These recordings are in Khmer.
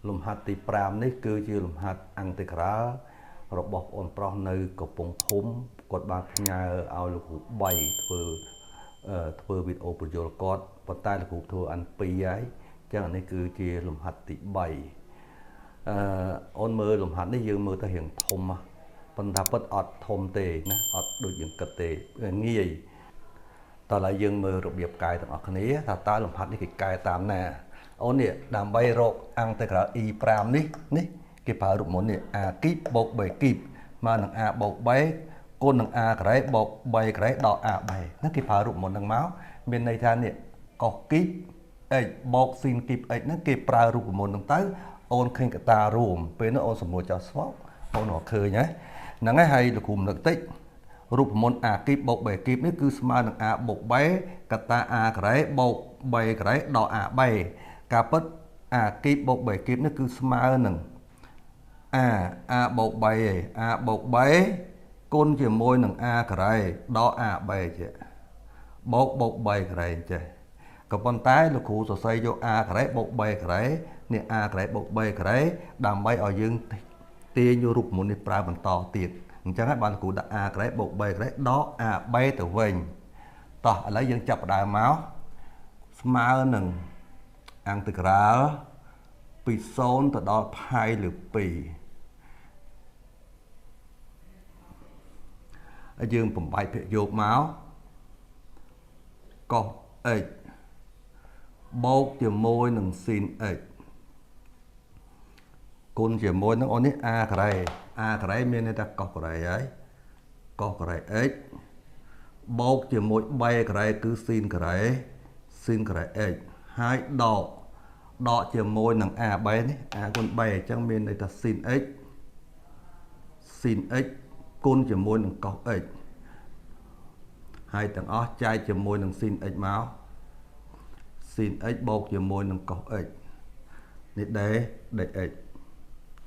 លំហាត់ទី5នេះគឺជាលំហាត់អង្គតិក្រាលរបស់បងប្រុសនៅកំពង់ធំគាត់បានផ្ញើឲ្យលោកគ្រូ3ធ្វើវីដេអូបញ្យល់គាត់ប៉ុន្តែលោកគ្រូធ្វើអាន2ហើយអញ្ចឹងអានេះគឺជាលំហាត់ទី3អូនមើលលំហាត់នេះយើងមើលទៅរៀងធំប៉ុន្តែពិតអត់ធំទេណាអត់ដូចយើងគិតទេងាយតើឡើយយើងមើលរបៀបកែទាំងអស់គ្នាថាតើលំហាត់នេះគេកែតាមណាអូននេះដើម្បីរកអង្គតិក្រាល E5 នេះគេប្រើរូបមន្តនេះ A គីបបូក B គីបមកនឹង A បូក B គុណនឹង A ការ៉េបូក B ការ៉េដល់ A 3ហ្នឹងគេប្រើរូបមន្តហ្នឹងមកមានន័យថានេះកុសគីប x បូកស៊ីនគីប x ហ្នឹងគេប្រើរូបមន្តហ្នឹងទៅអូនឃើញកតារួមពេលនោះអូនសម្រួលចោលស្វោអូនឃើញហ្នឹងហើយលោកគ្រូនឹកតិចរូបមន្ត A គីបបូក B គីបនេះគឺស្មើនឹង A បូក B កតា A ការ៉េបូក B ការ៉េដល់ A 3ការពិត A គីបបូក B គីបនេះគឺស្មើនឹង A បូក 3 A បូក 3 គុណជាមួយនឹង A ការ៉េដល់ A 3ចេះបូក 3ការ៉េចេះក៏ប៉ុន្តែលោកគ្រូសរសេរយក A ការ៉េបូក 3ការ៉េនេះ A ការ៉េបូក 3ការ៉េដើម្បីឲ្យយើងទាញយករូបមន្តនេះប្រើបន្តទៀតអញ្ចឹងហើយបានលោកគ្រូដាក់ A ការ៉េបូក 3ការ៉េដល់ A 3ទៅវិញតោះឥឡូវយើងចាប់ផ្ដើមមកស្មើនឹងអង្គតិក្រាលពី0ទៅដល់ផាយលើ2ហើយយើងបំបែកភាគយកមកកុស x បូកជាមួយនឹងស៊ីន x គុណជាមួយនឹងអូននេះ a ការ៉េ a ការ៉េមានន័យថាកុសការ៉េហើយកុសការ៉េ x បូកជាមួយ3ការ៉េគឺស៊ីនការ៉េx ហើយដកជាមួយនឹង a 3នេះ a គុណ3អញ្ចឹងមានន័យថាស៊ីន x គុណជាមួយនឹងកុស x ហើយទាំងអស់ចែកជាមួយនឹងស៊ីន x មកស៊ីន x បូកជាមួយនឹងកុស x នេះដេ x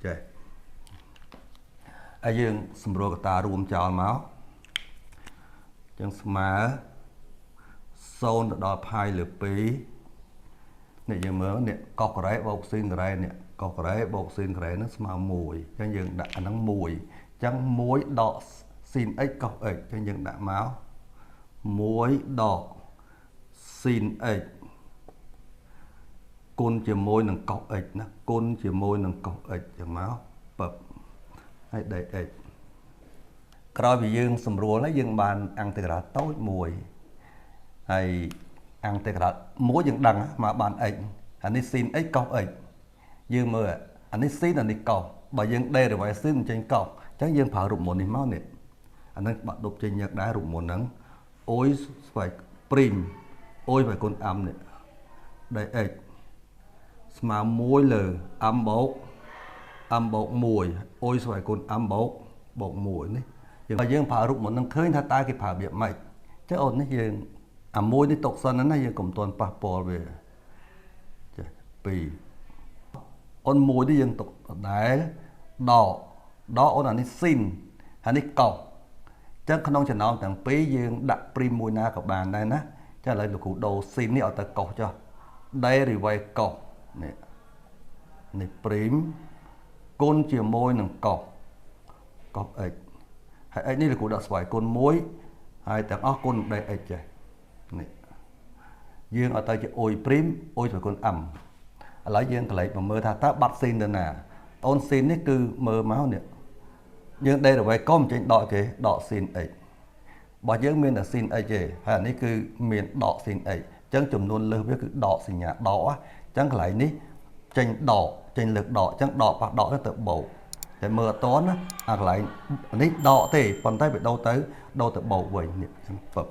ចេះហើយយើងសម្រួលកតារួមចោលមកអញ្ចឹងស្មើ0ទៅដល់ផាយលើ2នេះយើងមើលនេះកុសការ៉េបូកស៊ីនការ៉េនេះកុសការ៉េបូកស៊ីនការ៉េហ្នឹងស្មើ1អញ្ចឹងយើងដាក់អាហ្នឹង1អញ្ចឹង1ដកស៊ីន x កុស x អញ្ចឹងយើងដាក់មក1ដកស៊ីន x គុណជាមួយនឹងកុស x ណាគុណជាមួយនឹងកុស x ចឹងមកពឹបហើយដេក x ក្រោយពីយើងសម្រួលហើយយើងបានអង្គតិក្រាលតូចមួយហើយអង្គតិក្រាលមួយយើងដឹងមកបាន x អានេះស៊ីន x កុស x យើងមើលអានេះស៊ីនអានេះកុសបើយើង derivative ស៊ីនចេញកុសអញ្ចឹងយើងប្រើរូបមន្តនេះមកនេះអានឹងបាក់ដប់ចេញយកដែររូបមន្តហ្នឹងអូយស្វ័យព្រីមអូយស្វ័យគុណអំនេះដេក x ស្មើ1លើ m បូក 1អូយស្វ័យគុណ m បូក1នេះយើងប្រើរូបមន្តនឹងឃើញថាតើគេប្រើរបៀបម៉េចចុះអូននេះយើងអាមួយនេះຕົកសិនណាយើងកុំទាន់ប៉ះពាល់វាចេះ2អូនមួយនេះយើងຕົកដែរដកអូនអានេះស៊ីនអានេះកុសអញ្ចឹងក្នុងចំណោមទាំងពីរយើងដាក់ព្រីមមួយណាក៏បានដែរណាចាឥឡូវលោកគ្រូដូរស៊ីននេះឲ្យទៅកុសចុះ derivative កុសនេះព្រីមគុណជាមួយនឹងកុស x ហើយ x នេះលោកគ្រូដាក់ស្វ័យគុណ1ហើយទាំងអស់គុណដេក x ចេះនេះយើងឲ្យទៅជាអ៊ុយព្រីមអ៊ុយស្វ័យគុណ m ឥឡូវយើងកលេចមកមើលថាតើបាត់ស៊ីនទៅណាអូនស៊ីននេះគឺមើលមកនេះយើង derivative កុំចេញដកគេដកស៊ីន x បើយើងមានតែស៊ីន x ទេហើយអានេះគឺមានដកស៊ីន x អញ្ចឹងចំនួនលើសវាគឺដកសញ្ញាដកអញ្ចឹងកន្លែងនេះចេញដកចេញលើកដកអញ្ចឹងដកប៉ះដកទៅបូកតែមើលអត់តណាអាកន្លែងនេះដកទេប៉ុន្តែវាដូរទៅបូកវិញនេះពឹប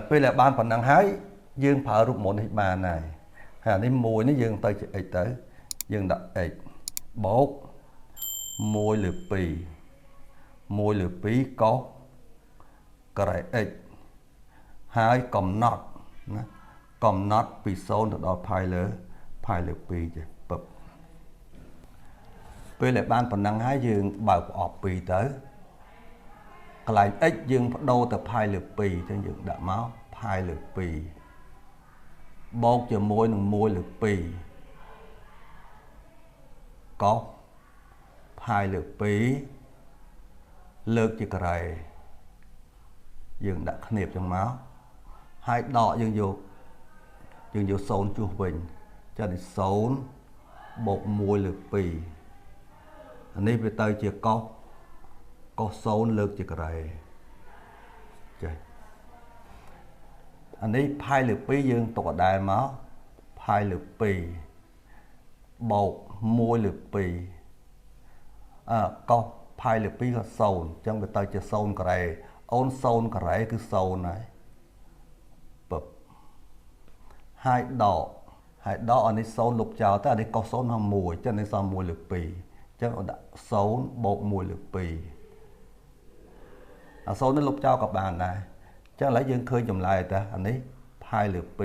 ពេលដែលបានប៉ុណ្ណឹងហើយយើងប្រើរូបមន្តនេះបានហើយហើយអានេះមួយនេះយើងទៅជា x ទៅយើងដាក់ x បូក1លើ2កុសការ៉េ x ហើយកំណត់ណាកំណត់ពី0ទៅដល់ផាយលើ2ចេះពឹបពេលដែលបានប៉ុណ្ណឹងហើយយើងបើកប្រអប់2ទៅកន្លែង x យើងបដូរទៅផាយលើ2អញ្ចឹងយើងដាក់មកផាយលើ2បូកជាមួយនឹង1លើ2 កោសផាយលើក2លើកជាការ៉េយើងដាក់គ្នាបចឹងមកហើយដកយើងយក0ជួសវិញចានេះ0បូក1លើក2អានេះវាទៅជាកោស0លើកជាការ៉េចេះអានេះផាយលើក2យើងទុកដដែលមកផាយលើក2បូក1លើក2កោសផាយលើក2ក៏0អញ្ចឹងវាទៅជា0ការ៉េអូន0ការ៉េគឺ0ហើយពឹបហើយដកអានេះ0លុបចោលទៅអានេះកោស0ហ្នឹង1អញ្ចឹងនេះសល់1លើក2អញ្ចឹងអូនដាក់0បូក1លើក2អា0នេះលុបចោលក៏បានដែរអញ្ចឹងឥឡូវយើងឃើញចម្លើយតើអានេះផាយលើក2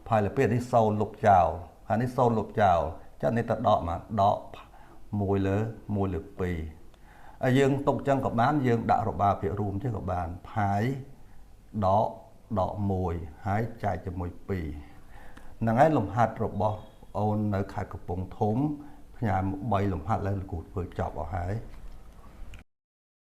អានេះ0លុបចោលអានេះ0លុបចោលអញ្ចឹងនេះទៅដកមកដក1លើ2ហើយយើងទុកចឹងក៏បានយើងដាក់របាភាគរួមចឹងក៏បានផាយដក1ហើយចែកជាមួយ2ហ្នឹងហើយលំហាត់របស់អូននៅខេត្តកំពង់ធំផ្ញើ3លំហាត់លើលោកគ្រូធ្វើចប់អស់ហើយ